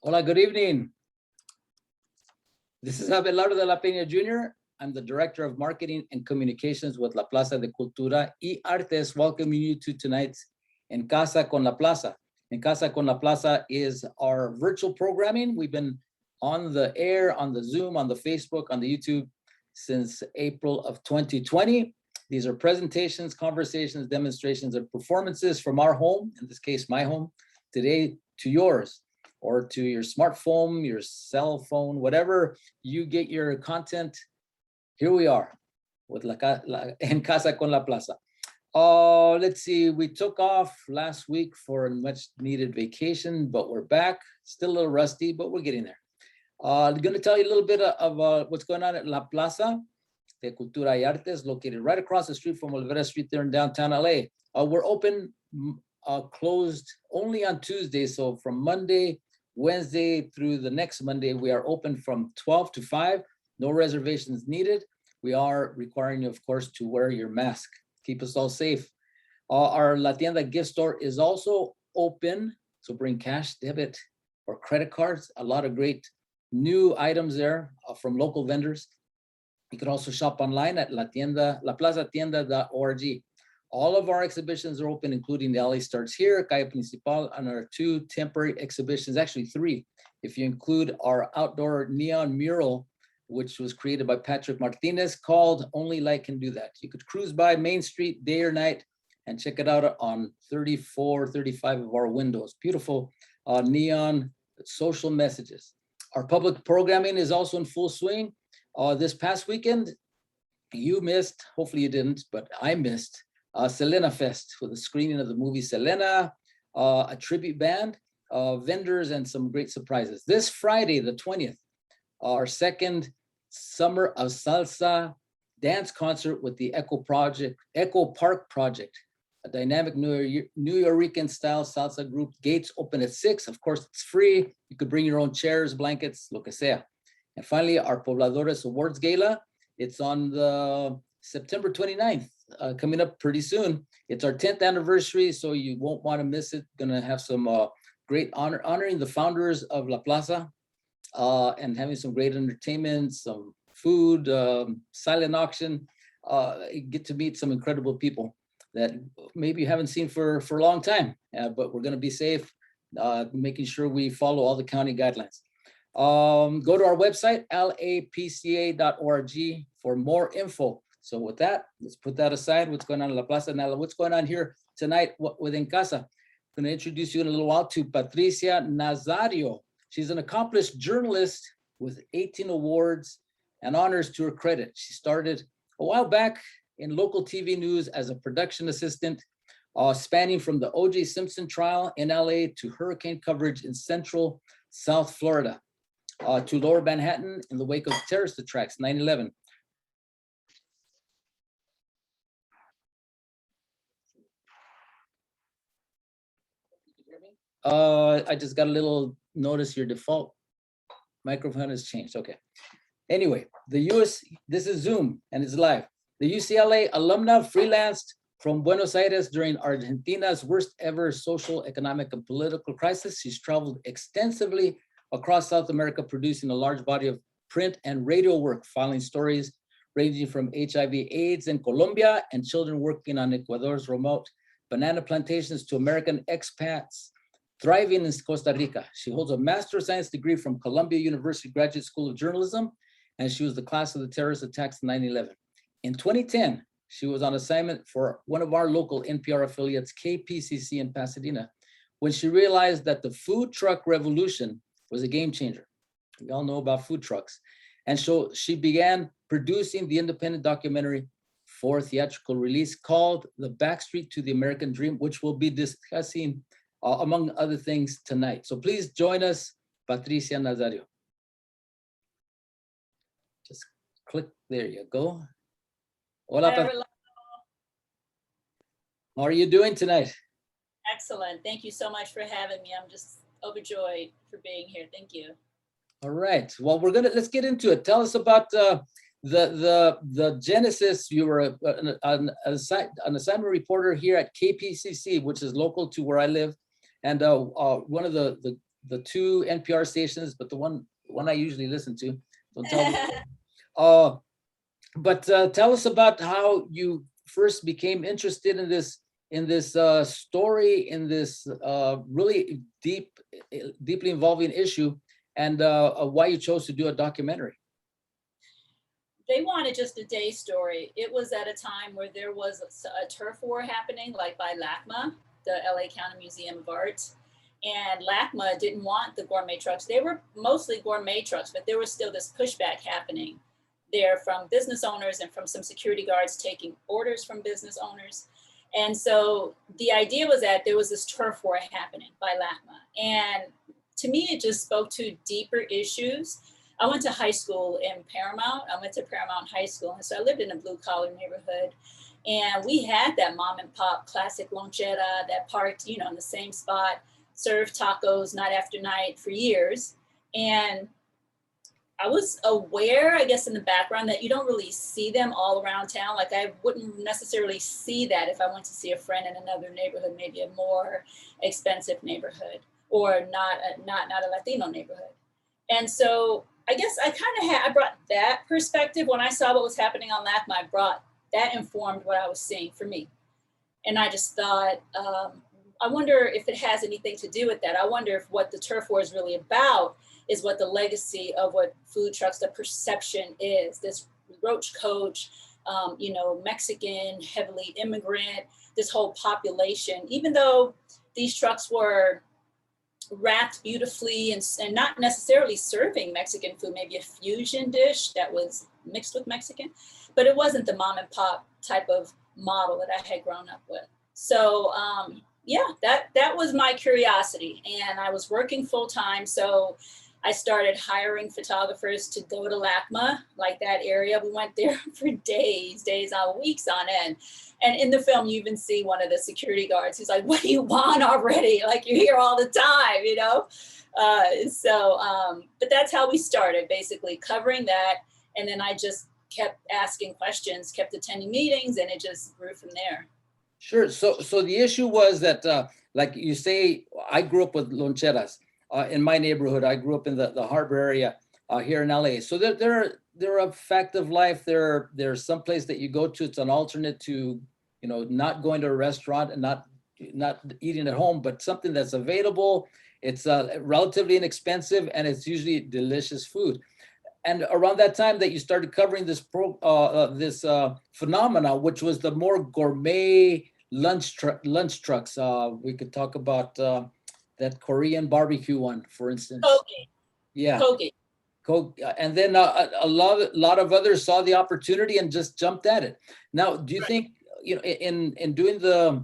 Hola, good evening. This is Abelardo de la Peña Jr. I'm the Director of Marketing and Communications with La Plaza de Cultura y Artes, welcoming you to tonight's En Casa con La Plaza. En Casa con La Plaza is our virtual programming. We've been on the air, on the Zoom, on the Facebook, on the YouTube since April of 2020. These are presentations, conversations, demonstrations, and performances from our home, in this case, my home, today to yours, or to your smartphone, your cell phone, whatever you get your content. Here we are with En Casa con La Plaza. Let's see, we took off last week for a much needed vacation, but we're back. Still a little rusty, but we're getting there. I'm going to tell you a little bit of what's going on at La Plaza de Cultura y Artes, located right across the street from Olvera Street there in downtown LA. We're open, closed only on Tuesday. So from Monday, Wednesday through the next Monday, we are open from 12 to 5. No reservations needed. We are requiring you, of course, to wear your mask. Keep us all safe. Our La Tienda gift store is also open. So bring cash, debit, or credit cards. A lot of great new items there from local vendors. You can also shop online at laplazatienda.org. All of our exhibitions are open, including the LA Starts Here, Calle Principal, and our 2 temporary exhibitions, actually 3, if you include our outdoor neon mural, which was created by Patrick Martinez, called Only Light Can Do That. You could cruise by Main Street day or night and check it out on 34, 35 of our windows. Beautiful neon social messages. Our public programming is also in full swing. This past weekend, you missed, hopefully you didn't, but I missed, Selena Fest with a screening of the movie Selena, a tribute band, vendors, and some great surprises. This Friday, the 20th, our second Summer of Salsa dance concert with the Echo Park Project, a dynamic New Yorican style salsa group. Gates open at 6. Of course, it's free. You could bring your own chairs, blankets, lo que sea. And finally, our Pobladores Awards Gala. It's on the September 29th, coming up pretty soon. It's our 10th anniversary, so you won't want to miss it. Gonna have some great honoring the founders of La Plaza and having some great entertainment, some food, silent auction. Get to meet some incredible people that maybe you haven't seen for a long time, but we're gonna be safe, making sure we follow all the county guidelines. Go to our website, lapca.org, for more info. So with that, let's put that aside. What's going on in La Plaza? Now, what's going on here tonight with En Casa? I'm going to introduce you in a little while to Patricia Nazario. She's an accomplished journalist with 18 awards and honors to her credit. She started a while back in local TV news as a production assistant, spanning from the O.J. Simpson trial in LA to hurricane coverage in Central South Florida, to Lower Manhattan in the wake of terrorist attacks, 9/11. I just got a little notice your default microphone has changed. Okay. Anyway, this is Zoom and it's live. The UCLA alumna freelanced from Buenos Aires during Argentina's worst ever social, economic, and political crisis. She's traveled extensively across South America, producing a large body of print and radio work, filing stories ranging from HIV/AIDS in Colombia and children working on Ecuador's remote banana plantations to American expats thriving in Costa Rica. She holds a Master of Science degree from Columbia University Graduate School of Journalism, and she was the class of the terrorist attacks in 9/11. In 2010, she was on assignment for one of our local NPR affiliates, KPCC in Pasadena, when she realized that the food truck revolution was a game changer. We all know about food trucks. And so she began producing the independent documentary for theatrical release called The Backstreet to the American Dream, which we'll be discussing among other things tonight. So please join us, Patricia Nazario. Just click, there you go. Hola, Hi, how are you doing tonight? excellent. Thank you so much for having me. I'm just overjoyed for being here. Thank you. All right. Well, let's get into it. Tell us about the genesis. You were an assignment reporter here at KPCC, which is local to where I live. And one of the the two NPR stations, but the one I usually listen to. Don't tell me. But tell us about how you first became interested in this story, in this really deeply involving issue, and why you chose to do a documentary. They wanted just a day story. It was at a time where there was a turf war happening, like by LACMA, the LA County Museum of Art. And LACMA didn't want the gourmet trucks. They were mostly gourmet trucks, but there was still this pushback happening there from business owners and from some security guards taking orders from business owners. And so the idea was that there was this turf war happening by LACMA. And to me, it just spoke to deeper issues. I went to high school in Paramount. I went to Paramount High School. And so I lived in a blue collar neighborhood. And we had that mom and pop classic lonchera that parked, in the same spot, served tacos night after night for years. And I was aware, I guess, in the background that you don't really see them all around town. Like I wouldn't necessarily see that if I went to see a friend in another neighborhood, maybe a more expensive neighborhood or not a Latino neighborhood. And so I guess I brought that perspective when I saw what was happening on LACMA. That informed what I was seeing for me. And I just thought, I wonder if it has anything to do with that. I wonder if what the turf war is really about is what the legacy of what food trucks, the perception is, this roach coach, Mexican, heavily immigrant, this whole population, even though these trucks were wrapped beautifully and not necessarily serving Mexican food, maybe a fusion dish that was mixed with Mexican, but it wasn't the mom and pop type of model that I had grown up with. So that was my curiosity, and I was working full time. So I started hiring photographers to go to LACMA, like that area. We went there for days on, weeks on end. And in the film, you even see one of the security guards who's like, "What do you want already? Like you're here all the time, But that's how we started, basically covering that. And then I just kept asking questions, kept attending meetings, and it just grew from there. Sure. So the issue was that, like you say, I grew up with loncheras in my neighborhood. I grew up in the Harbor area here in LA. So they're a fact of life. There's some place that you go to. It's an alternate to, not going to a restaurant and not eating at home, but something that's available. It's relatively inexpensive, and it's usually delicious food. And around that time that you started covering this phenomena, which was the more gourmet lunch trucks, we could talk about that Korean barbecue one, for instance. Kogi. Yeah. Kogi. And then a lot of others saw the opportunity and just jumped at it. Now, do you think, in doing the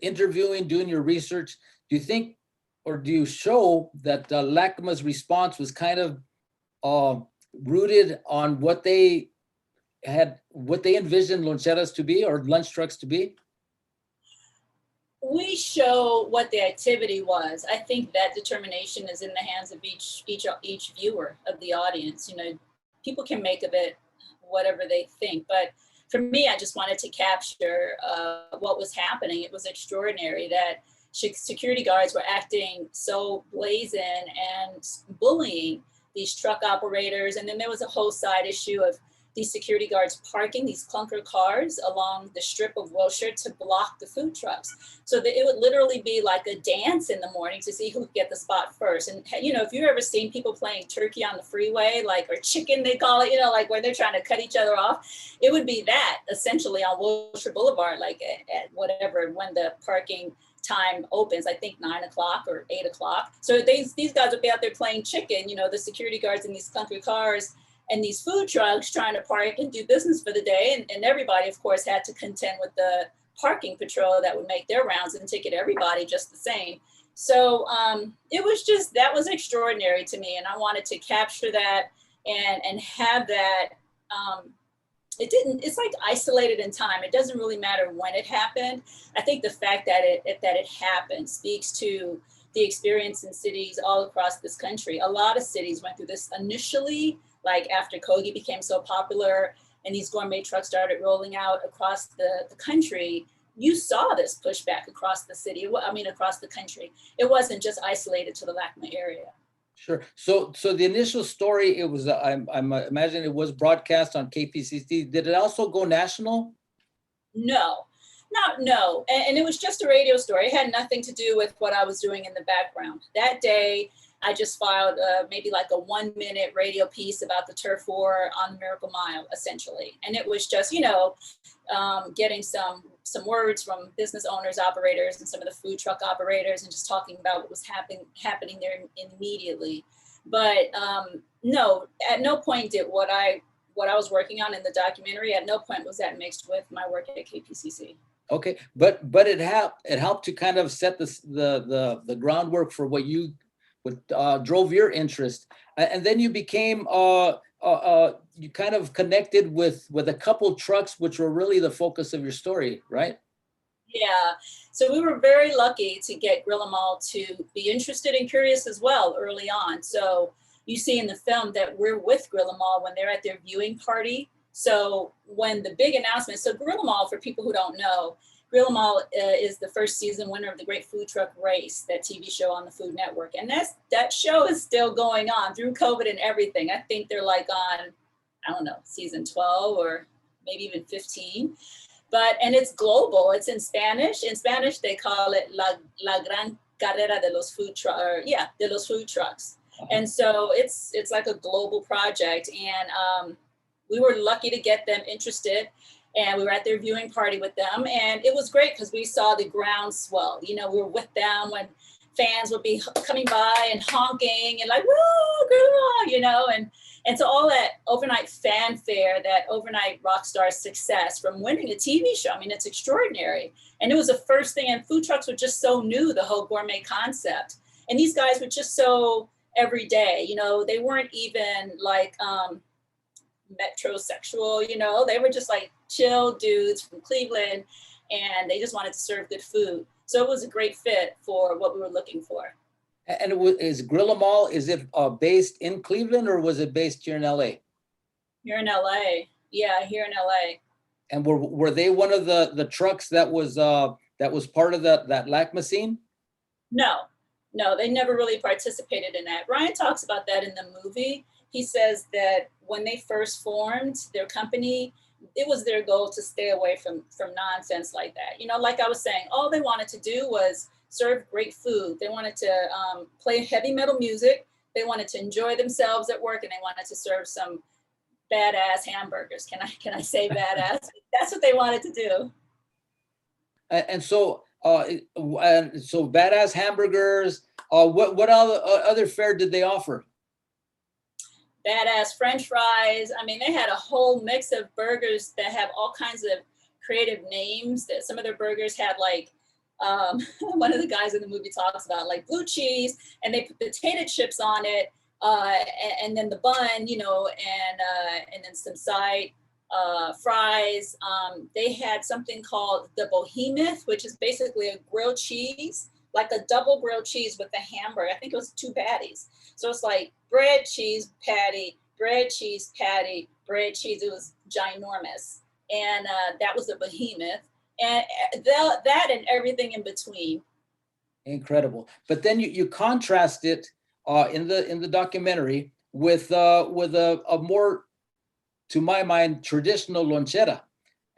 interviewing, doing your research, do you think, or do you show that LACMA's response was kind of rooted on what they envisioned loncheras to be, or lunch trucks to be? We show what the activity was. I think that determination is in the hands of each viewer of the audience. People can make of it whatever they think, but for me, I just wanted to capture what was happening. It was extraordinary that security guards were acting so brazen and bullying these truck operators. And then there was a whole side issue of these security guards parking these clunker cars along the strip of Wilshire to block the food trucks. So that it would literally be like a dance in the morning to see who could get the spot first. And, if you've ever seen people playing turkey on the freeway, or chicken, they call it, where they're trying to cut each other off, it would be that essentially on Wilshire Boulevard, at whatever, when the parking time opens, I think 9 o'clock or 8 o'clock. So these guys would be out there playing chicken, the security guards in these clunker cars and these food trucks trying to park and do business for the day. And everybody, of course, had to contend with the parking patrol that would make their rounds and ticket everybody just the same. So that was extraordinary to me. And I wanted to capture that and have that. It's like isolated in time. It doesn't really matter when it happened. I think the fact that it happened speaks to the experience in cities all across this country. A lot of cities went through this initially, after Kogi became so popular and these gourmet trucks started rolling out across the country. you saw this pushback across the city, I mean, across the country. It wasn't just isolated to the LACMA area. Sure. So the initial story, it was, I'm imagining it was broadcast on KPCC. Did it also go national? No, no. And it was just a radio story. It had nothing to do with what I was doing in the background. That day, I just filed maybe like a 1-minute radio piece about the turf war on the Miracle Mile, essentially. And it was just, getting some words from business owners, operators, and some of the food truck operators, and just talking about what was happening there immediately. But no, at no point did what I was working on in the documentary, at no point was that mixed with my work at KPCC. Okay, but it helped to kind of set the groundwork for what drove your interest, and then you became you kind of connected with a couple trucks, which were really the focus of your story, right? Yeah, so we were very lucky to get Grillamal to be interested and curious as well early on. So you see in the film that we're with Grillamal when they're at their viewing party. So when the big announcement, so Grillamal, for people who don't know, Grillamal is the first season winner of the Great Food Truck Race, that TV show on the Food Network. And that show is still going on through COVID and everything. I think they're like on, I don't know, season 12 or maybe even 15. And it's global, it's in Spanish. In Spanish, they call it La Gran Carrera de los Food Trucks, de los Food Trucks. And so it's like a global project. And we were lucky to get them interested. And we were at their viewing party with them. And it was great because we saw the groundswell. We were with them when fans would be coming by and honking and like, woo, girl, and so all that overnight fanfare, that overnight rock star success from winning a TV show, I mean, it's extraordinary. And it was the first thing, and food trucks were just so new, the whole gourmet concept. And these guys were just so everyday, they weren't even like metrosexual, they were just like chill dudes from Cleveland, and they just wanted to serve good food. So it was a great fit for what we were looking for. And is Grillamal, is it based in Cleveland, or was it based here in LA? Here in LA. Yeah, here in LA. And were they one of the trucks that was part of that LACMA scene? No, they never really participated in that. Ryan talks about that in the movie. He says that when they first formed their company, it was their goal to stay away from nonsense like that. Like I was saying, all they wanted to do was serve great food. They wanted to play heavy metal music. They wanted to enjoy themselves at work, and they wanted to serve some badass hamburgers. Can I say badass? That's what they wanted to do. And so badass hamburgers. What other fare did they offer? Badass French fries. I mean, they had a whole mix of burgers that have all kinds of creative names. That some of their burgers had like, one of the guys in the movie talks about like blue cheese, and they put potato chips on it, and then the bun, and then some side fries. They had something called the Behemoth, which is basically a grilled cheese, like a double grilled cheese with a hamburger. I think it was 2 patties. So it's like bread, cheese, patty, bread, cheese, patty, bread, cheese. It was ginormous. And that was the Behemoth. And that and everything in between. Incredible. But then you contrast it in the documentary with a more, to my mind, traditional lonchera,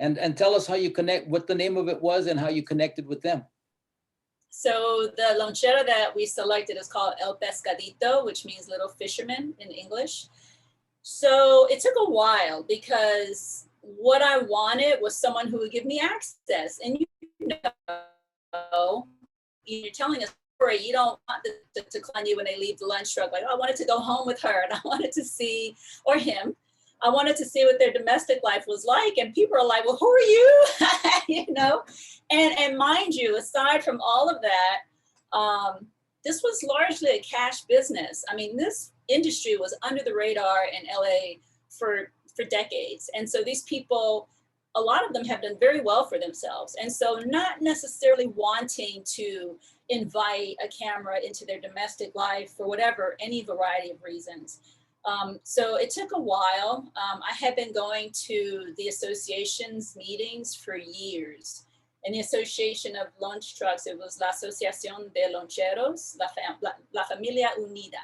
and tell us how you connect, what the name of it was, and how you connected with them. So the lonchera that we selected is called El Pescadito, which means little fisherman in English. So it took a while because what I wanted was someone who would give me access. And you're telling a story, you don't want to clown you when they leave the lunch truck. Like, oh, I wanted to go home with her, and I wanted to see, or him, I wanted to see what their domestic life was like. And people are like, well, who are you? And mind you, aside from all of that, this was largely a cash business. I mean, this industry was under the radar in LA for decades. And so these people, a lot of them have done very well for themselves. And so not necessarily wanting to invite a camera into their domestic life for whatever, any variety of reasons. So it took a while. I had been going to the association's meetings for years. And the association of lunch trucks, it was La Asociación de Loncheros, La Familia Unida.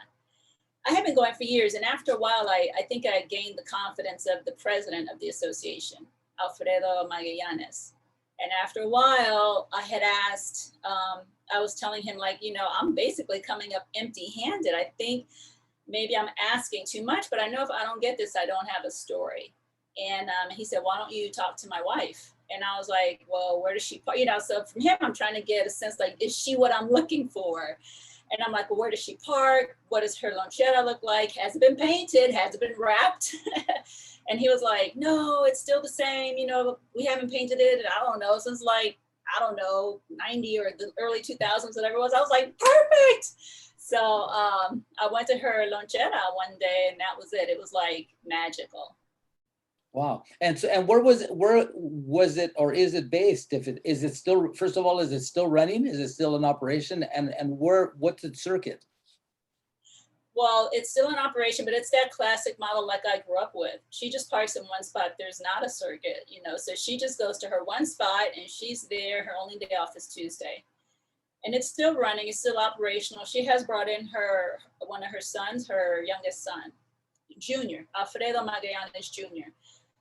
I have been going for years, and after a while, I think I gained the confidence of the president of the association, Alfredo Magallanes. And after a while, I had asked, I was telling him, like, you know, I'm basically coming up empty-handed. I think maybe I'm asking too much, but I know if I don't get this, I don't have a story. And he said, why don't you talk to my wife? And I was like, well, where does she, you know, so from him, I'm trying to get a sense, like, is she what I'm looking for? And I'm like, well, where does she park? What does her lonchera look like? Has it been painted? Has it been wrapped? And he was like, no, it's still the same. You know, we haven't painted it. And I don't know, since like, I don't know, 90 or the early 2000s, whatever it was. I was like, perfect. So I went to her lonchera one day, and that was it. It was like magical. Wow. And so, and where was it, or is it based? Is it still, first of all, is it still running? Is it still in operation? And what's its circuit? Well, it's still in operation, but it's that classic model like I grew up with. She just parks in one spot. There's not a circuit, you know, so she just goes to her one spot and she's there. Her only day off is Tuesday. And it's still running, it's still operational. She has brought in one of her sons, her youngest son, Junior, Alfredo Magallanes Jr.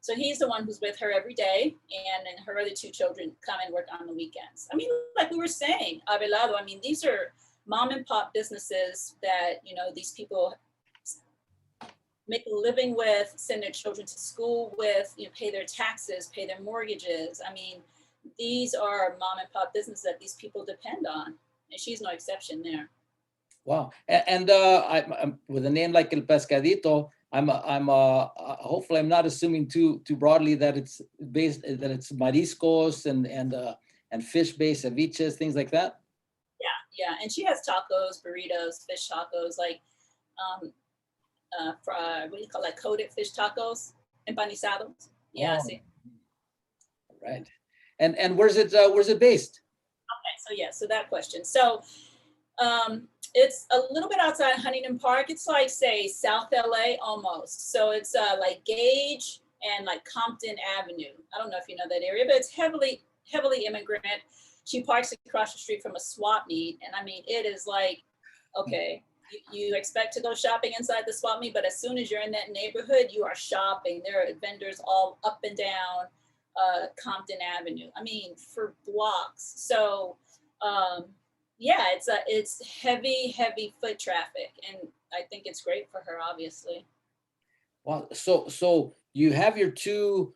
So he's the one who's with her every day, and then her other two children come and work on the weekends. I mean, like we were saying, Abelardo, I mean, these are mom and pop businesses that, you know, these people make a living with, send their children to school with, you know, pay their taxes, pay their mortgages. I mean, these are mom and pop businesses that these people depend on, and she's no exception there. Wow. And I'm, with a name like El Pescadito, I'm hopefully I'm not assuming too broadly that it's mariscos and fish-based ceviches, things like that. Yeah, and she has tacos, burritos, fish tacos, like what do you call that? Coated fish tacos, empanizados. Yeah, Oh, see. right. And where's it based? Okay, so yeah, so that question. So it's a little bit outside Huntington Park. It's like, say, South LA almost. So it's like Gage and like Compton Avenue. I don't know if you know that area, but it's heavily immigrant. She parks across the street from a swap meet. And I mean, it is like, okay, you expect to go shopping inside the swap meet, but as soon as you're in that neighborhood, you are shopping. There are vendors all up and down Compton Avenue. I mean, for blocks. So yeah, it's heavy foot traffic, and I think it's great for her, obviously. Wow. So you have your two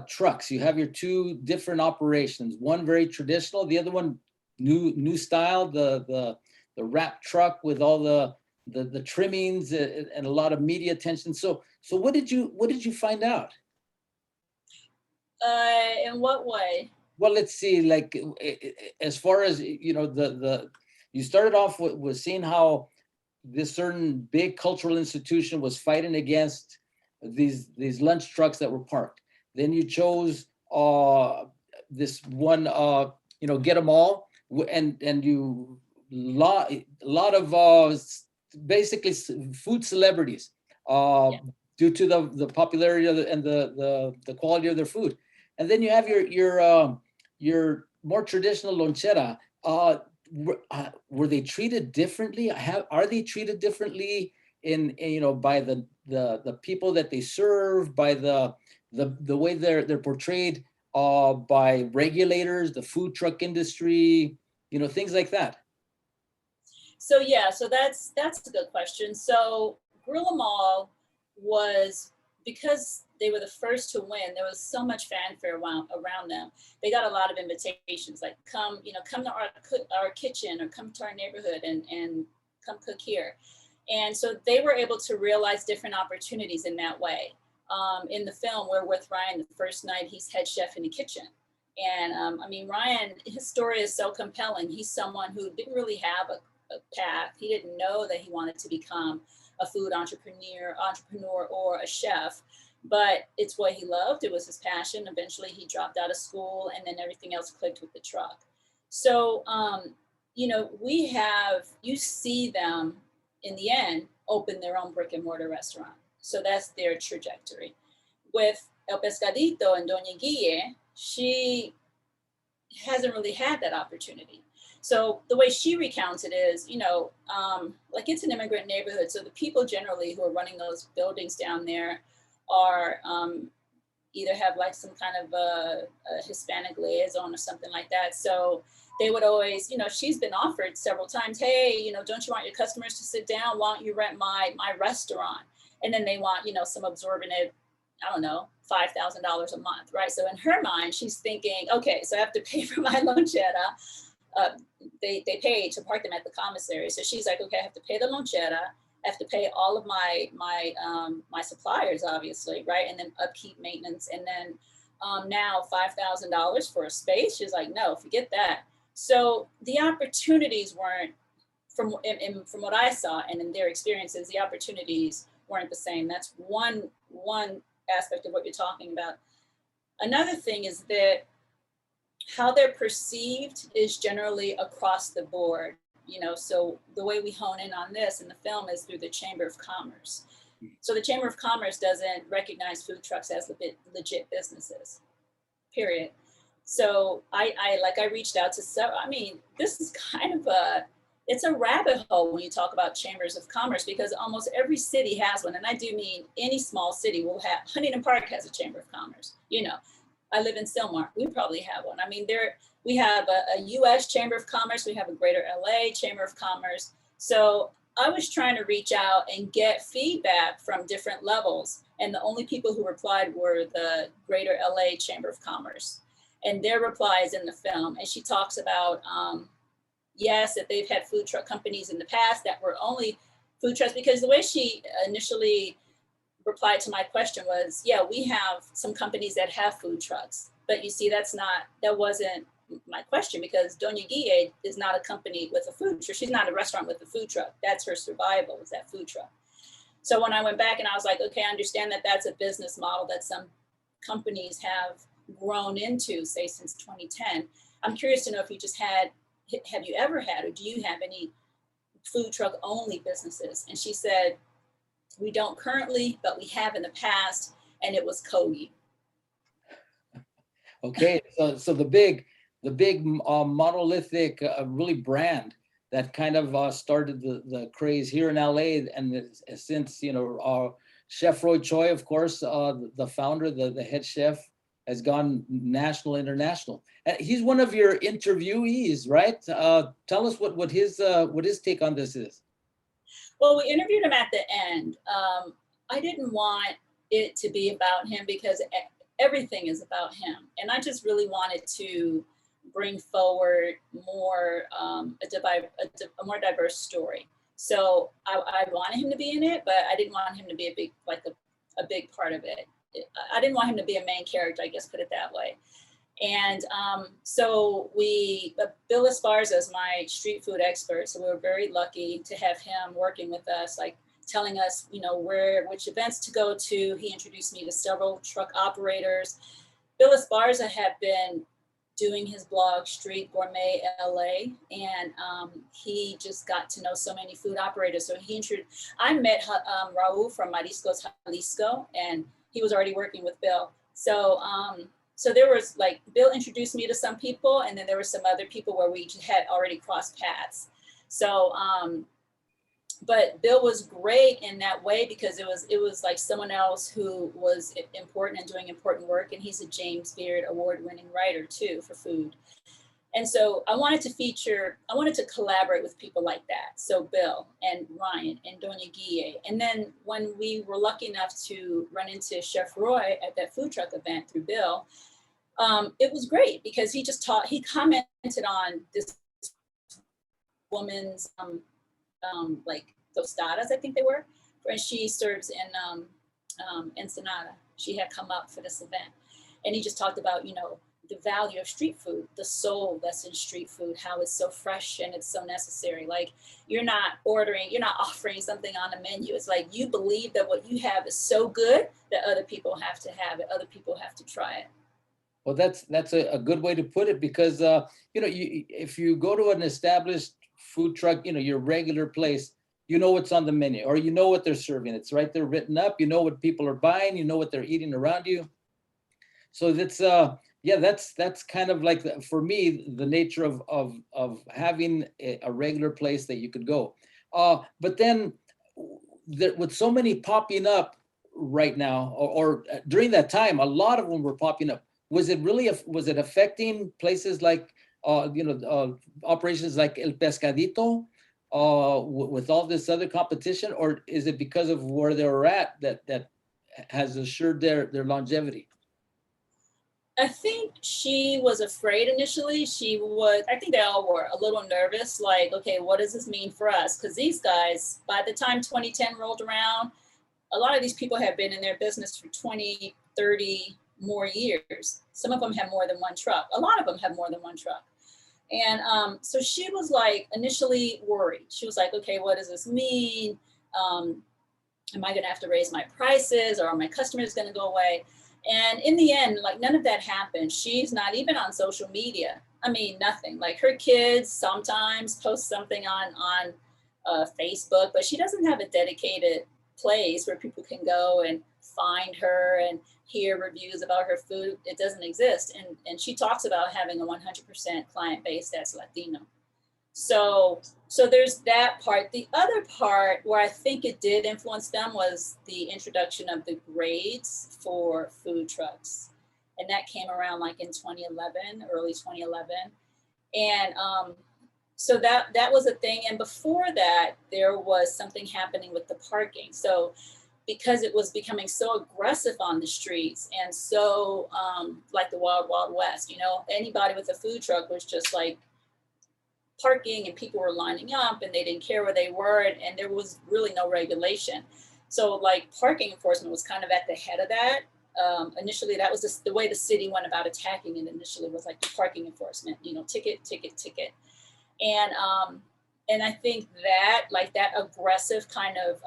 trucks. You have your two different operations. One very traditional, the other one new style. The wrap truck with all the trimmings and a lot of media attention. So what did you find out? In what way? Well, let's see. Like as far as you know, you started off with seeing how this certain big cultural institution was fighting against these lunch trucks that were parked. Then you chose this one, get them all, and you a lot of basically food celebrities Yeah. due to the popularity of and the quality of their food. And then you have your more traditional lonchera. Were they treated differently? Are they treated differently in by the people that they serve, by the way they're portrayed by regulators, the food truck industry, things like that? So yeah, so that's a good question. So Grill 'Em All was, because they were the first to win, there was so much fanfare around them. They got a lot of invitations, like come to our kitchen, or come to our neighborhood and come cook here. And so they were able to realize different opportunities in that way. In the film, we're with Ryan the first night, he's head chef in the kitchen. And I mean, Ryan, his story is so compelling. He's someone who didn't really have a path. He didn't know that he wanted to become a food entrepreneur or a chef, but it's what he loved. It was his passion. Eventually he dropped out of school, and then everything else clicked with the truck. So, you see them in the end open their own brick and mortar restaurant. So that's their trajectory. With El Pescadito and Doña Guille, hasn't really had that opportunity. So the way she recounts it is, like it's an immigrant neighborhood. So the people generally who are running those buildings down there are either have like some kind of a Hispanic liaison or something like that. So they would always, she's been offered several times, hey, don't you want your customers to sit down? Why don't you rent my restaurant? And then they want, some exorbitant, I don't know, $5,000 a month, right? So in her mind, she's thinking, okay, so I have to pay for my lonchera. They pay to park them at the commissary. So she's like, okay, I have to pay the lonchera. I have to pay all of my suppliers, obviously, right? And then upkeep, maintenance, and then now $5,000 for a space. She's like, no, forget that. So the opportunities weren't, from what I saw and in their experiences, the opportunities weren't the same. That's one aspect of what you're talking about. Another thing is that how they're perceived is generally across the board. So the way we hone in on this in the film is through the Chamber of Commerce. So the Chamber of Commerce doesn't recognize food trucks as legit businesses, period. So I reached out to several. I mean, this is kind of it's a rabbit hole when you talk about chambers of commerce, because almost every city has one. And I do mean any small city will have. Huntington Park has a Chamber of Commerce. I live in Sylmar. We probably have one. I mean, we have a U.S. Chamber of Commerce. We have a Greater LA Chamber of Commerce. So I was trying to reach out and get feedback from different levels. And the only people who replied were the Greater LA Chamber of Commerce. And their reply is in the film. And she talks about, yes, that they've had food truck companies in the past that were only food trucks, because the way she initially replied to my question was, yeah, we have some companies that have food trucks, but you see, that wasn't my question, because Doña Guille is not a company with a food truck. She's not a restaurant with a food truck. That's her survival, is that food truck. So when I went back and I was like, okay, I understand that that's a business model that some companies have grown into, say, since 2010. I'm curious to know if have you ever had, or do you have any food truck only businesses? And she said, we don't currently, but we have in the past, and it was Kogi. Okay, so the big monolithic really brand that kind of started the craze here in LA, and since Chef Roy Choi, of course, the founder, the head chef, has gone national, international. He's one of your interviewees, right? Tell us what his take on this is. Well, we interviewed him at the end. I didn't want it to be about him because everything is about him. And I just really wanted to bring forward more, a more diverse story. So I wanted him to be in it, but I didn't want him to be a big part of it. I didn't want him to be a main character, I guess, put it that way. And so Bill Esparza is my street food expert. So we were very lucky to have him working with us, like telling us, which events to go to. He introduced me to several truck operators. Bill Esparza had been doing his blog, Street Gourmet LA, and he just got to know so many food operators. So I met Raul from Mariscos Jalisco, and he was already working with Bill. So there was Bill introduced me to some people, and then there were some other people where we had already crossed paths. So, but Bill was great in that way, because it was like someone else who was important and doing important work. And he's a James Beard award-winning writer too for food. And so I wanted to collaborate with people like that. So Bill and Ryan and Doña Guille. And then when we were lucky enough to run into Chef Roy at that food truck event through Bill, it was great, because he commented on this woman's tostadas, I think they were, and she serves in Ensenada. She had come up for this event, and he just talked about, the value of street food, the soul that's in street food, how it's so fresh and it's so necessary. Like, you're not offering something on the menu. It's like you believe that what you have is so good that other people have to have it, other people have to try it. Well, that's a good way to put it, because if you go to an established food truck, your regular place, what's on the menu, or what they're serving. It's right there written up. What people are buying. What they're eating around you. So that's Yeah, that's kind of like for me the nature of having a regular place that you could go. But then with so many popping up right now, or during that time, a lot of them were popping up. Was it really was it affecting places like operations like El Pescadito with all this other competition, or is it because of where they were at that has assured their longevity? I think she was afraid initially. I think they all were a little nervous, like, okay, what does this mean for us? Because these guys, by the time 2010 rolled around, a lot of these people have been in their business for 20, 30 more years. Some of them have more than one truck. A lot of them have more than one truck. And so she was like initially worried. She was like, okay, what does this mean? Am I going to have to raise my prices, or are my customers going to go away? And in the end, like, none of that happened. She's not even on social media. I mean, nothing. Like, her kids sometimes post something on Facebook, but she doesn't have a dedicated place where people can go and find her and hear reviews about her food. It doesn't exist. And she talks about having a 100% client base that's Latino. So there's that part. The other part where I think it did influence them was the introduction of the grades for food trucks. And that came around like in 2011, early 2011. And so that was a thing. And before that, there was something happening with the parking. So because it was becoming so aggressive on the streets and so like the Wild Wild West, anybody with a food truck was just like parking, and people were lining up and they didn't care where they were, and there was really no regulation. So like parking enforcement was kind of at the head of that. Initially, that was just the way the city went about attacking it. Initially was like the parking enforcement, ticket, ticket, ticket. And I think that like that aggressive kind of,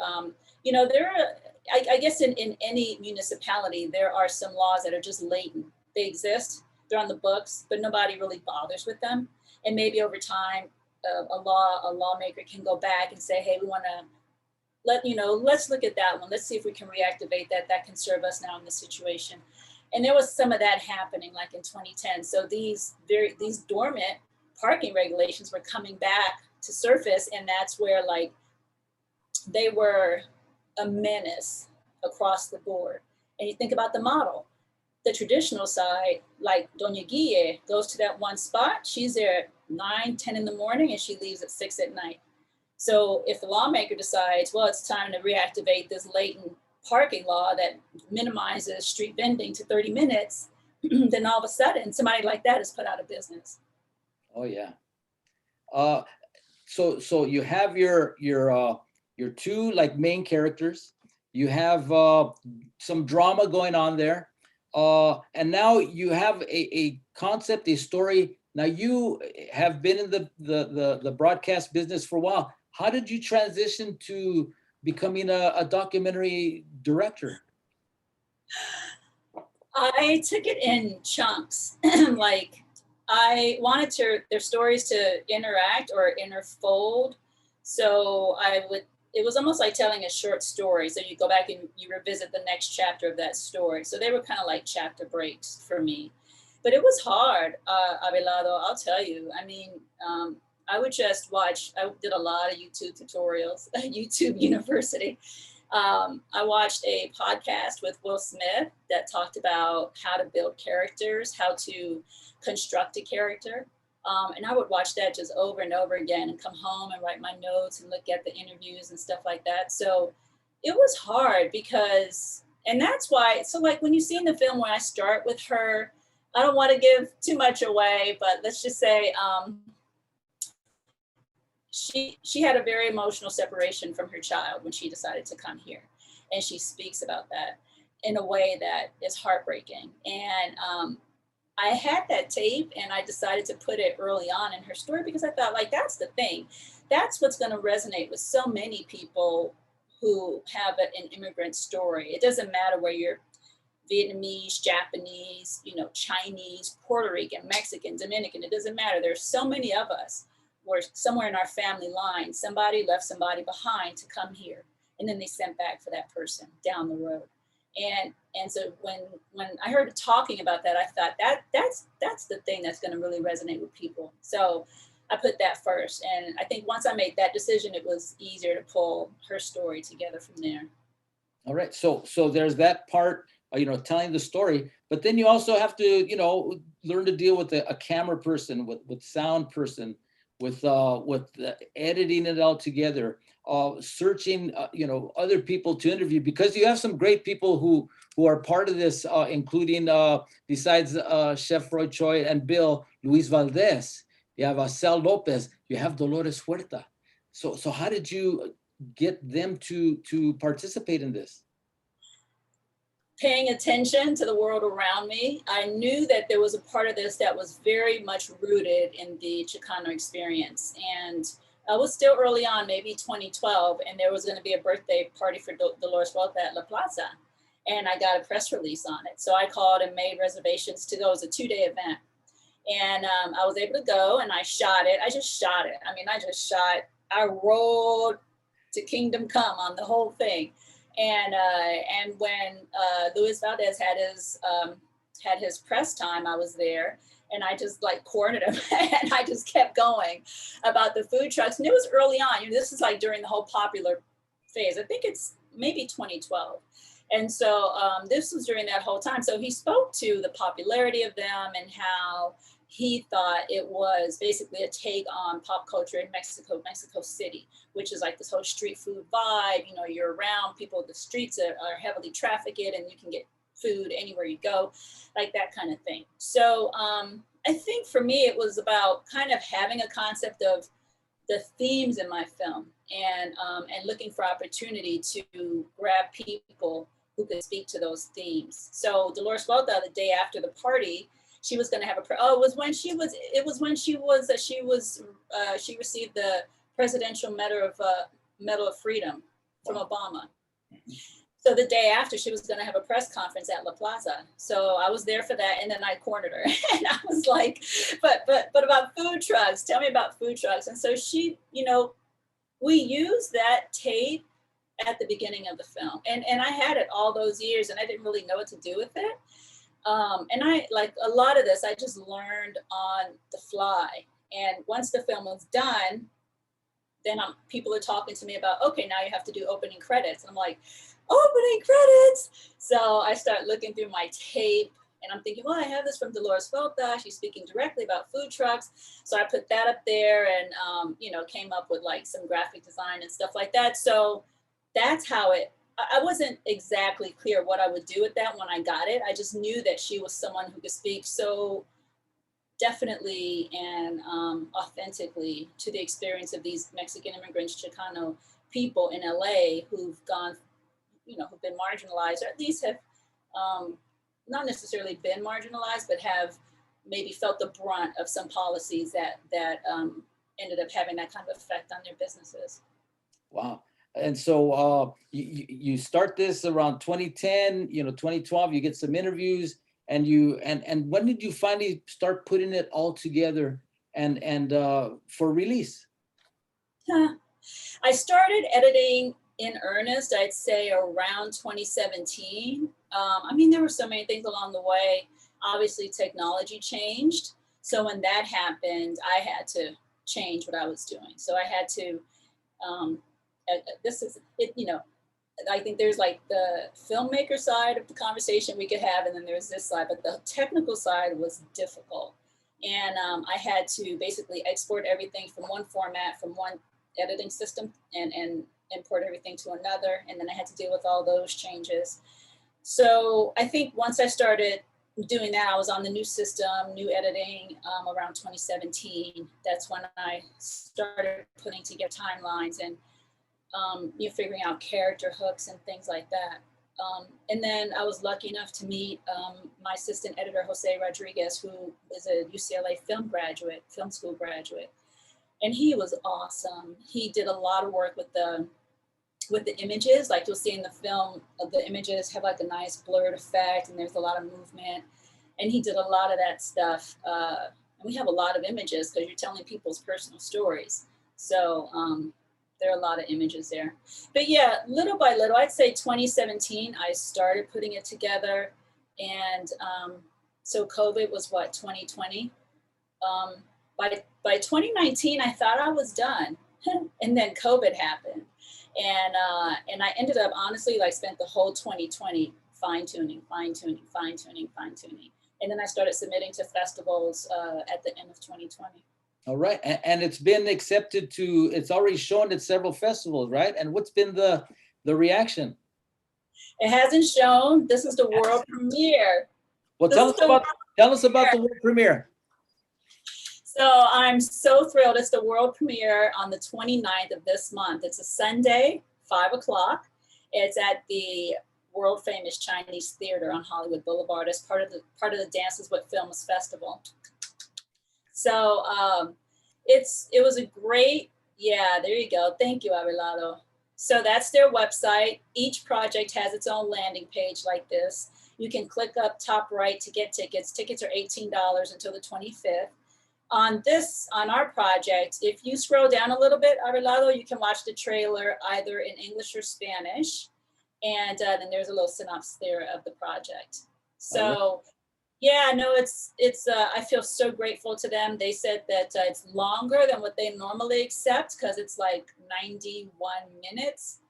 there are, I guess in any municipality, there are some laws that are just latent. They exist, they're on the books, but nobody really bothers with them. And maybe over time, a lawmaker can go back and say, hey, we want to let's look at that one. Let's see if we can reactivate that. That can serve us now in this situation. And there was some of that happening like in 2010. So these dormant parking regulations were coming back to surface. And that's where like they were a menace across the board. And you think about the model. The traditional side, like Doña Guille goes to that one spot. She's there at 9, 10 in the morning, and she leaves at 6 at night. So if the lawmaker decides, well, it's time to reactivate this latent parking law that minimizes street vending to 30 minutes, then all of a sudden somebody like that is put out of business. Oh yeah. So you have your two like main characters. You have some drama going on there. And now you have a concept, a story. Now you have been in the broadcast business for a while. How did you transition to becoming a documentary director? I took it in chunks. Like I wanted their stories to interact or interfold. So it was almost like telling a short story. So you go back and you revisit the next chapter of that story. So they were kind of like chapter breaks for me. But it was hard, Abelardo, I'll tell you. I mean, I would just watch, I did a lot of YouTube tutorials, YouTube University. I watched a podcast with Will Smith that talked about how to build characters, how to construct a character. And I would watch that just over and over again and come home and write my notes and look at the interviews and stuff like that. So it was hard and that's why, so like when you see in the film where I start with her, I don't want to give too much away, but let's just say she had a very emotional separation from her child when she decided to come here. And she speaks about that in a way that is heartbreaking. And I had that tape and I decided to put it early on in her story because I thought like, that's the thing. That's what's going to resonate with so many people who have an immigrant story. It doesn't matter where you're Vietnamese, Japanese, Chinese, Puerto Rican, Mexican, Dominican, it doesn't matter. There's so many of us where somewhere in our family line, somebody left somebody behind to come here. And then they sent back for that person down the road. And so when I heard talking about that, I thought that's the thing that's going to really resonate with people. So I put that first. And I think once I made that decision, it was easier to pull her story together from there. All right. So there's that part, telling the story, but then you also have to, learn to deal with a camera person, with sound person, with editing it all together, searching, other people to interview, because you have some great people who are part of this, including, besides Chef Roy Choi and Bill, Luis Valdez, you have Sal Lopez, you have Dolores Huerta. So how did you get them to participate in this? Paying attention to the world around me, I knew that there was a part of this that was very much rooted in the Chicano experience. And I was still early on, maybe 2012, and there was going to be a birthday party for Dolores Huerta at La Plaza. And I got a press release on it. So I called and made reservations to go. It was a 2-day event. And I was able to go, and I shot it. I just shot it. I rolled to Kingdom Come on the whole thing. And when Luis Valdez had his press time, I was there, and I just like cornered him, and I just kept going about the food trucks. And it was early on. This is like during the whole popular phase. I think it's maybe 2012. And so this was during that whole time. So he spoke to the popularity of them and how he thought it was basically a take on pop culture in Mexico City, which is like this whole street food vibe. You're around people, the streets are heavily trafficked, and you can get food anywhere you go, like that kind of thing. So I think for me, it was about kind of having a concept of the themes in my film, and looking for opportunity to grab people who could speak to those themes. So Dolores Huerta, the day after the party, she was going to have she received the Presidential Medal of Freedom from Obama. So the day after, she was going to have a press conference at La Plaza. So I was there for that, and then I cornered her, and I was like, but about food trucks, tell me about food trucks. And so she, we used that tape at the beginning of the film, and I had it all those years, and I didn't really know what to do with it. And I, like a lot of this, I just learned on the fly. And once the film was done, then people are talking to me about, okay, now you have to do opening credits. I'm like, opening credits. So I start looking through my tape, and I'm thinking, well, I have this from Dolores Huerta. She's speaking directly about food trucks. So I put that up there, and, came up with like some graphic design and stuff like that. So that's how I wasn't exactly clear what I would do with that when I got it. I just knew that she was someone who could speak so definitely and authentically to the experience of these Mexican immigrants, Chicano people in LA who've gone, who've been marginalized, or at least have not necessarily been marginalized, but have maybe felt the brunt of some policies that ended up having that kind of effect on their businesses. Wow. And so you start this around 2010, 2012, you get some interviews, and when did you finally start putting it all together and for release? I started editing in earnest, I'd say around 2017. There were so many things along the way. Obviously, technology changed. So when that happened, I had to change what I was doing. So I had to, I think there's like the filmmaker side of the conversation we could have, and then there's this side, but the technical side was difficult. And I had to basically export everything from one format, from one editing system, and import everything to another. And then I had to deal with all those changes. So I think once I started doing that, I was on the new system, new editing around 2017. That's when I started putting together timelines and figuring out character hooks and things like that. And then I was lucky enough to meet my assistant editor, Jose Rodriguez, who is a UCLA film school graduate. And he was awesome. He did a lot of work with the images. Like you'll see in the film, the images have like a nice blurred effect, and there's a lot of movement. And he did a lot of that stuff. And we have a lot of images because you're telling people's personal stories. So there are a lot of images there. But yeah, little by little, I'd say 2017, I started putting it together. And so COVID was what, 2020? By 2019, I thought I was done. And then COVID happened. And I ended up, honestly, like spent the whole 2020 fine-tuning. And then I started submitting to festivals at the end of 2020. All right, and it's been accepted to, it's already shown at several festivals, right? And what's been the reaction? It hasn't shown. This is the world premiere. Well, tell us about the world premiere. So I'm so thrilled. It's the world premiere on the 29th of this month. It's a Sunday, 5 o'clock. It's at the world famous Chinese Theater on Hollywood Boulevard as part of the Dances with Films Festival. So it was a great, yeah, there you go. Thank you, Abelardo. So that's their website. Each project has its own landing page like this. You can click up top right to get tickets. Tickets are $18 until the 25th. On our project, if you scroll down a little bit, Abelardo, you can watch the trailer either in English or Spanish. And then there's a little synopsis there of the project. So yeah, no, it's I feel so grateful to them. They said that it's longer than what they normally accept because it's like 91 minutes.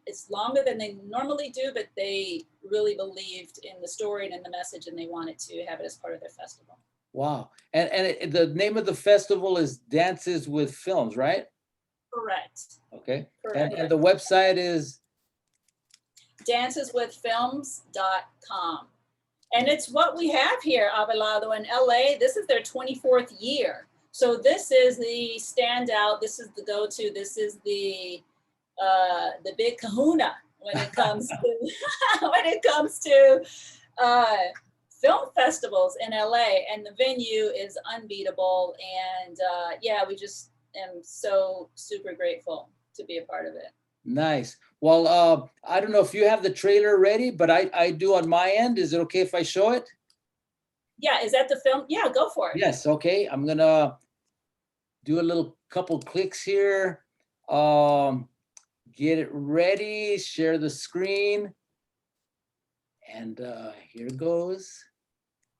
It's longer than they normally do, but they really believed in the story and in the message, and they wanted to have it as part of their festival. Wow. And the name of the festival is Dances with Films, right? Correct. Okay. Correct. And the website is? danceswithfilms.com. And it's what we have here, Abelardo, in LA. This is their 24th year. So this is the standout. This is the go-to. This is the big kahuna when it comes to film festivals in LA. And the venue is unbeatable. And yeah, we just am so super grateful to be a part of it. Nice. Well, I don't know if you have the trailer ready, but I do on my end. Is it okay if I show it? Yeah, is that the film? Yeah, go for it. Yes, okay. I'm gonna do a little couple clicks here. Get it ready, share the screen. And here it goes.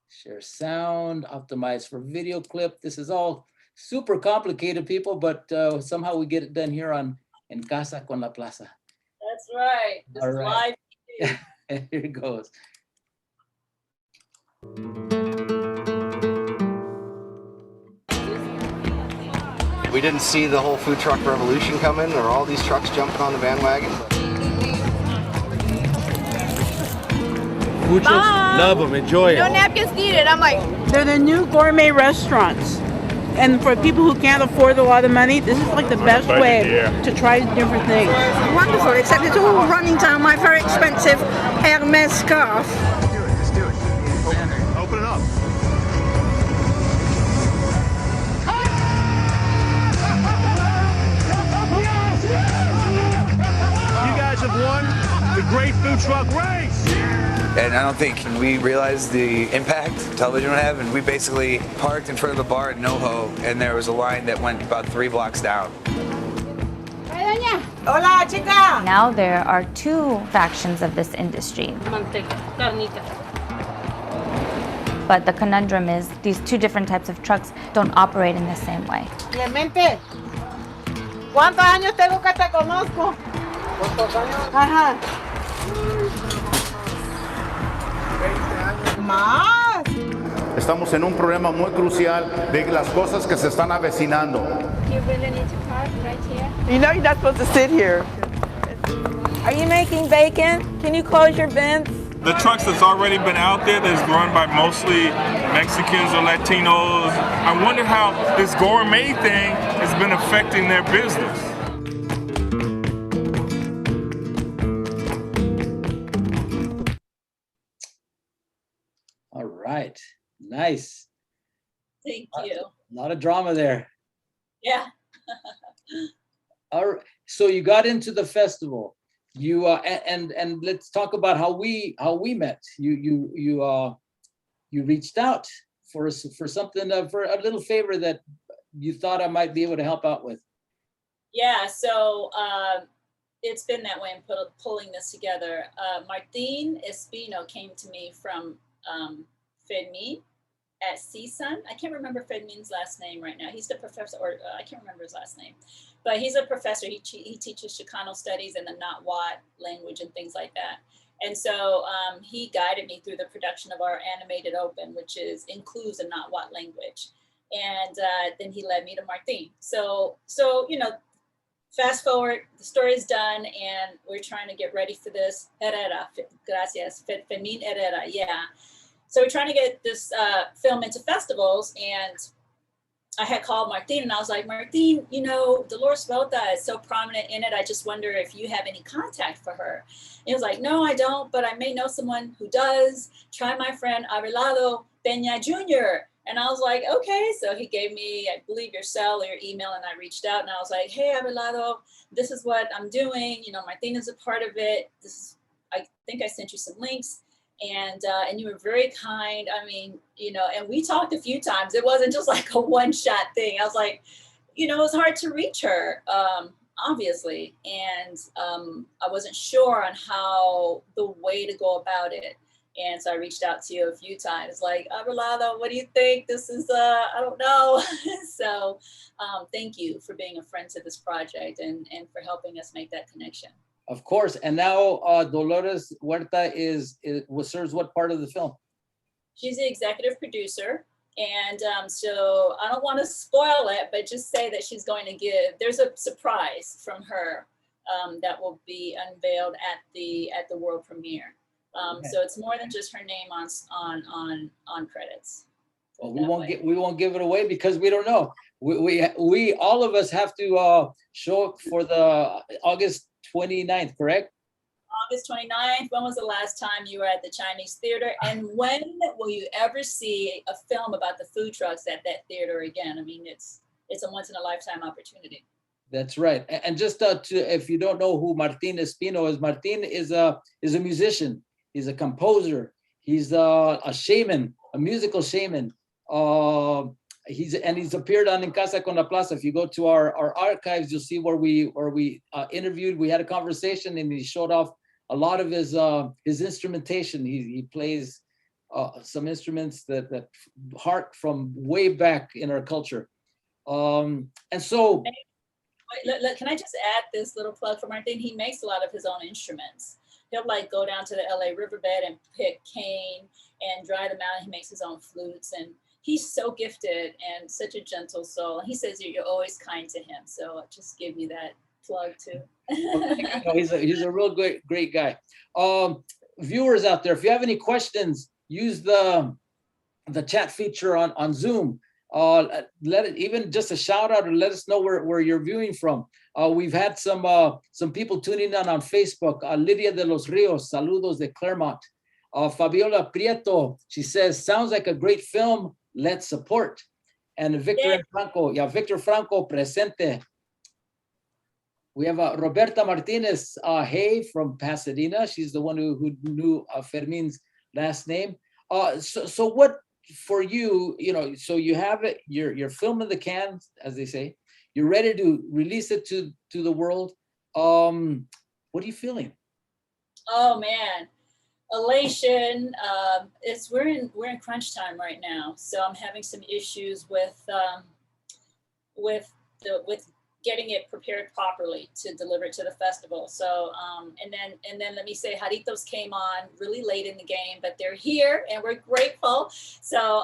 Share sound, optimize for video clip. This is all super complicated, people, but somehow we get it done here on En Casa con la Plaza. That's right. This is live TV. Here it goes. We didn't see the whole food truck revolution coming, or all these trucks jumping on the bandwagon. Food trucks, love them, enjoy it. No napkins needed. I'm like, They're the new gourmet restaurants. And for people who can't afford a lot of money, this is like the best way to try different things. wonderful, except it's all running down my very expensive Hermes scarf. Just do it. Open it up. You guys have won the Great Food Truck Race. And I don't think we realized the impact television would have, and we basically parked in front of the bar at NoHo, and there was a line that went about 3 blocks down. Hola, chica. Now there are two factions of this industry. But the conundrum is these two different types of trucks don't operate in the same way. Clemente, ¿cuántos años tengo que te conozco? ¿Cuántos años? Ajá. Más. Estamos en un problema muy crucial de las cosas que se están avecinando. You really need to park right here. You know you're not supposed to sit here. Are you making bacon? Can you close your vents? The trucks that's already been out there that's run by mostly Mexicans or Latinos, I wonder how this gourmet thing has been affecting their business. All right, nice. Thank you. A lot of drama there. Yeah. All right, so you got into the festival. You and let's talk about how we met. You reached out for something for a little favor that you thought I might be able to help out with. Yeah, so it's been that way in pulling this together. Martin Espino came to me from Fermin at CSUN. I can't remember Fermin's last name right now. He's the professor, or I can't remember his last name, but he's a professor. He teaches Chicano studies and the Nahuatl language and things like that. And so he guided me through the production of our animated open, which includes the Nahuatl language. And then he led me to Martin. So fast forward, the story is done, and we're trying to get ready for this. Herrera, gracias, Fermin Herrera, yeah. So we're trying to get this film into festivals, and I had called Martin, and I was like, Martin, Dolores Volta is so prominent in it. I just wonder if you have any contact for her. And he was like, no, I don't, but I may know someone who does. Try my friend Abelardo Peña Jr. And I was like, okay. So he gave me, I believe, your cell or your email, and I reached out, and I was like, hey, Abelardo, this is what I'm doing. Martin is a part of it. I think I sent you some links. And you were very kind. I mean, and we talked a few times. It wasn't just like a one-shot thing. I was like, it was hard to reach her, obviously. And I wasn't sure on how the way to go about it. And so I reached out to you a few times, like, Abelardo, what do you think? This is, I don't know. So thank you for being a friend to this project and for helping us make that connection. Of course. And now Dolores Huerta serves what part of the film? She's the executive producer. And so I don't want to spoil it, but just say that she's going to there's a surprise from her that will be unveiled at the world premiere. Okay. So it's more than just her name on credits. Well, we won't give it away because we don't know. We all of us have to show up for the August 29th, correct? August 29th. When was the last time you were at the Chinese theater? And when will you ever see a film about the food trucks at that theater again? I mean, it's a once in a lifetime opportunity. That's right. And just if you don't know who Martin Espino is, Martin is a musician. He's a composer. He's a shaman, a musical shaman. He's appeared on En Casa con la Plaza. If you go to our archives, you'll see where we interviewed. We had a conversation, and he showed off a lot of his instrumentation. He plays some instruments that hark from way back in our culture. And so, can I just add this little plug for Martin? He makes a lot of his own instruments. He'll go down to the LA riverbed and pick cane and dry them out. He makes his own flutes, and he's so gifted and such a gentle soul. He says you're always kind to him. So I'll just give you that plug too. He's a real great guy. Viewers out there, if you have any questions, use the chat feature on Zoom. Even just a shout out, or let us know where you're viewing from. We've had some people tuning in on Facebook. Lydia de los Rios, saludos de Claremont. Fabiola Prieto, she says, sounds like a great film. Let's support. And Victor Franco presente. We have Roberta Martinez Hay from Pasadena. She's the one who knew Fermin's last name. So what for you, so you have it, you're filming the can, as they say, you're ready to release it to the world. What are you feeling? Oh man, elation. We're in crunch time right now, so I'm having some issues with getting it prepared properly to deliver it to the festival. So and then let me say, Jarritos came on really late in the game, but they're here and we're grateful. So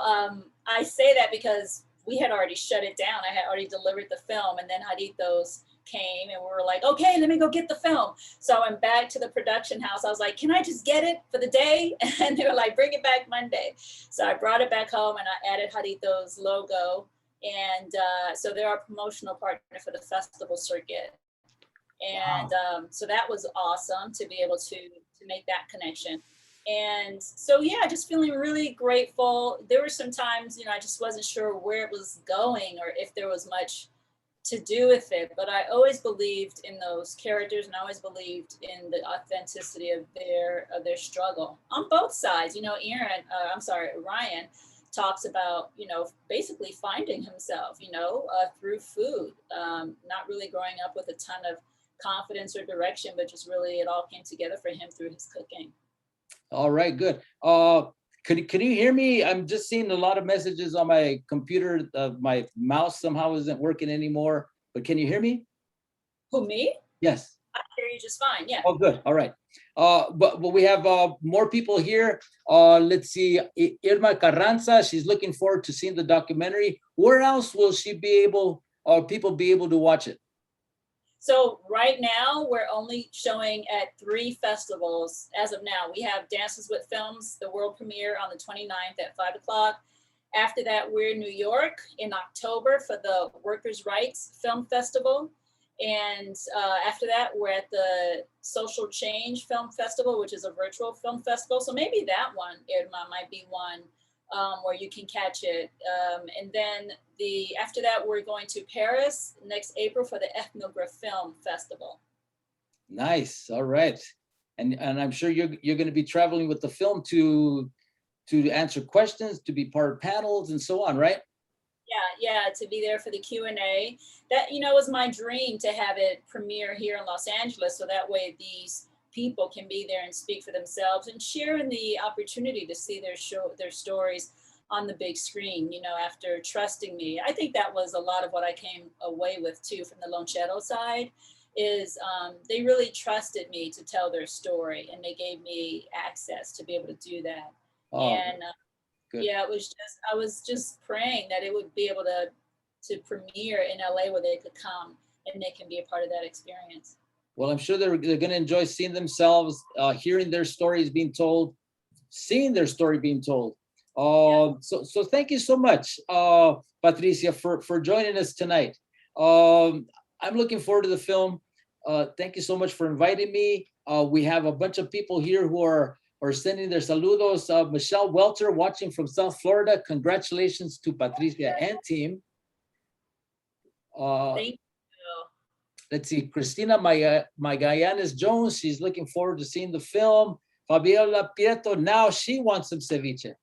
I say that because we had already shut it down. I had already delivered the film, and then Jarritos came and we were like, okay, let me go get the film. So I went back to the production house. I was like, can I just get it for the day? And they were like, bring it back Monday. So I brought it back home and I added Jarritos' logo. And so they're our promotional partner for the festival circuit. And wow. So that was awesome to be able to make that connection. And so, yeah, just feeling really grateful. There were some times, I just wasn't sure where it was going or if there was much to do with it. But I always believed in those characters, and I always believed in the authenticity of their struggle on both sides. Ryan talks about, basically finding himself, through food, not really growing up with a ton of confidence or direction, but just really it all came together for him through his cooking. All right, good. Can you hear me? I'm just seeing a lot of messages on my computer. My mouse somehow isn't working anymore, but can you hear me? Who, me? Yes. I hear you just fine, yeah. Oh, good. All right. But we have more people here. Let's see. Irma Carranza, she's looking forward to seeing the documentary. Where else will she be able, or people be able to watch it? So right now, we're only showing at 3 festivals as of now. We have Dances with Films, the world premiere on the 29th at 5 o'clock. After that, we're in New York in October for the Workers' Rights Film Festival. And after that, we're at the Social Change Film Festival, which is a virtual film festival. So maybe that one, Irma, might be one where you can catch it. And then after that, we're going to Paris next April for the Ethnograph Film Festival. Nice. All right. And I'm sure you're going to be traveling with the film to answer questions, to be part of panels and so on, right? Yeah, to be there for the Q&A. That, was my dream to have it premiere here in Los Angeles, so that way these people can be there and speak for themselves and share in the opportunity to see their stories on the big screen, after trusting me. I think that was a lot of what I came away with too from the Lonchero side, is they really trusted me to tell their story, and they gave me access to be able to do that. Oh, and yeah, I was just praying that it would be able to premiere in LA where they could come and they can be a part of that experience. well, I'm sure they're going to enjoy seeing themselves, hearing their stories being told, seeing their story being told. So thank you so much, Patricia, for joining us tonight. I'm looking forward to the film. Thank you so much for inviting me. We have a bunch of people here who are sending their saludos. Michelle Welter watching from South Florida. Congratulations to Patricia and team. Thank you. Let's see, Christina Magallanes Jones, she's looking forward to seeing the film. Fabiola Prieto, now she wants some ceviche.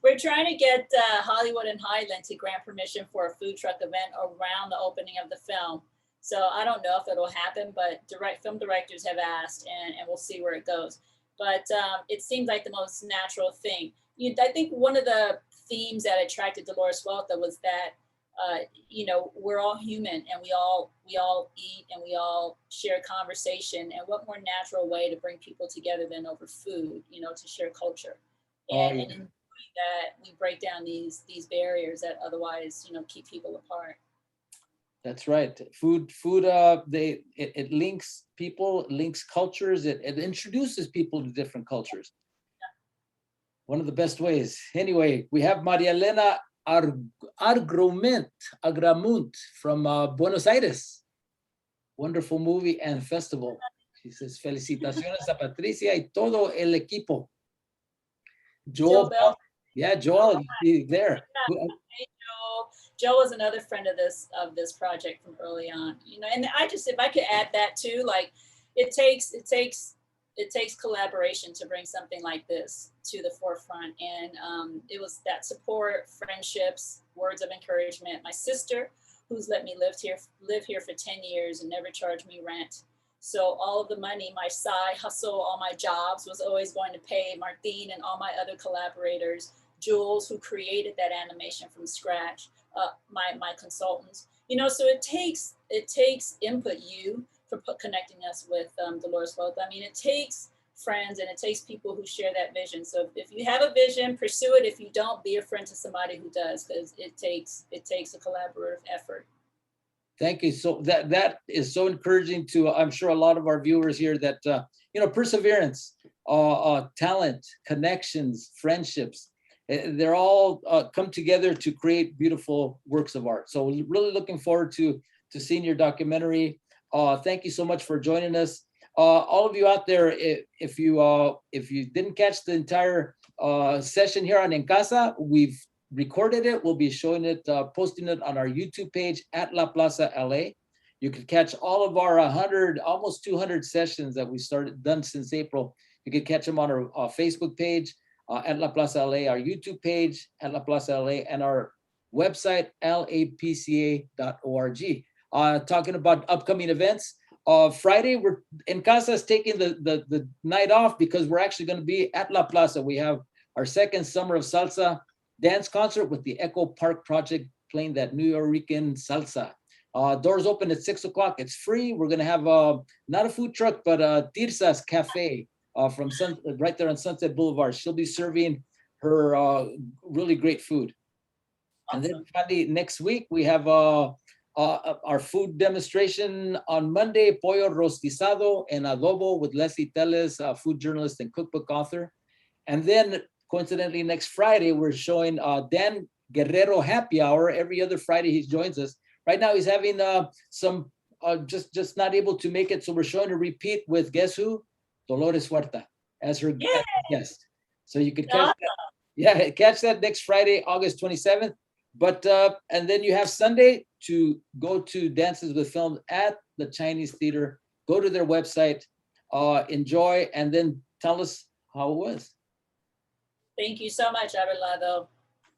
We're trying to get Hollywood and Highland to grant permission for a food truck event around the opening of the film. So I don't know if it'll happen, but film directors have asked, and we'll see where it goes. But it seems like the most natural thing. I think one of the themes that attracted Dolores Huerta was that, we're all human, and we all eat, and we all share conversation. And what more natural way to bring people together than over food, to share culture. And in doing that, we break down these barriers that otherwise, keep people apart. That's right. Food. It links people, it links cultures. It introduces people to different cultures. Yeah. One of the best ways. Anyway, we have Maria Elena Agramunt from Buenos Aires. Wonderful movie and festival. She says, felicitaciones a Patricia y todo el equipo. Joel. Yeah, Joel, there. Joe was another friend of this project from early on, and if I could add that too, like it takes collaboration to bring something like this to the forefront. And it was that support, friendships, words of encouragement. My sister, who's let me live here for 10 years and never charged me rent. So all of the money, my side hustle, all my jobs was always going to pay Martin and all my other collaborators, Jules, who created that animation from scratch, my consultants, so it takes input for connecting us with Dolores Huerta. I mean, it takes friends, and it takes people who share that vision. So if you have a vision, pursue it. If you don't, be a friend to somebody who does, because it takes a collaborative effort. Thank you. So that is so encouraging to, I'm sure, a lot of our viewers here, that perseverance, talent, connections, friendships, they're all come together to create beautiful works of art. So really looking forward to seeing your documentary. Thank you so much for joining us. All of you out there, if you didn't catch the entire session here on En Casa, we've recorded it. We'll be showing it, posting it on our YouTube page at La Plaza LA. You can catch all of our 100, almost 200 sessions that we done since April. You can catch them on our Facebook page. at La Plaza LA, our YouTube page at La Plaza LA, and our website, lapca.org. Talking about upcoming events. Friday, we're in Casa's taking the night off because we're actually going to be at La Plaza. We have our second Summer of Salsa dance concert with the Echo Park Project playing that New Yorican salsa. Doors open at 6 o'clock. It's free. We're going to have not a food truck, but Tirsa's Cafe from right there on Sunset Boulevard. She'll be serving her really great food. Awesome. And then finally, next week, we have our food demonstration on Monday, Pollo Rostizado and Adobo with Leslie Teles, food journalist and cookbook author. And then coincidentally, next Friday, we're showing Dan Guerrero Happy Hour. Every other Friday, he joins us. Right now, he's having some, just not able to make it. So we're showing a repeat with, guess who? Dolores Huerta as her guest. So you could catch that. Yeah, catch that next Friday, August 27th. But, and then you have Sunday to go to Dances with Film at the Chinese Theater. Go to their website, enjoy, and then tell us how it was. Thank you so much, Abelardo.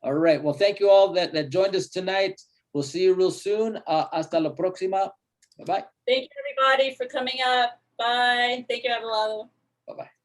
All right. Well, thank you all that joined us tonight. We'll see you real soon. Hasta la próxima. Bye-bye. Thank you, everybody, for coming up. Bye. Thank you, Abelardo. Bye-bye.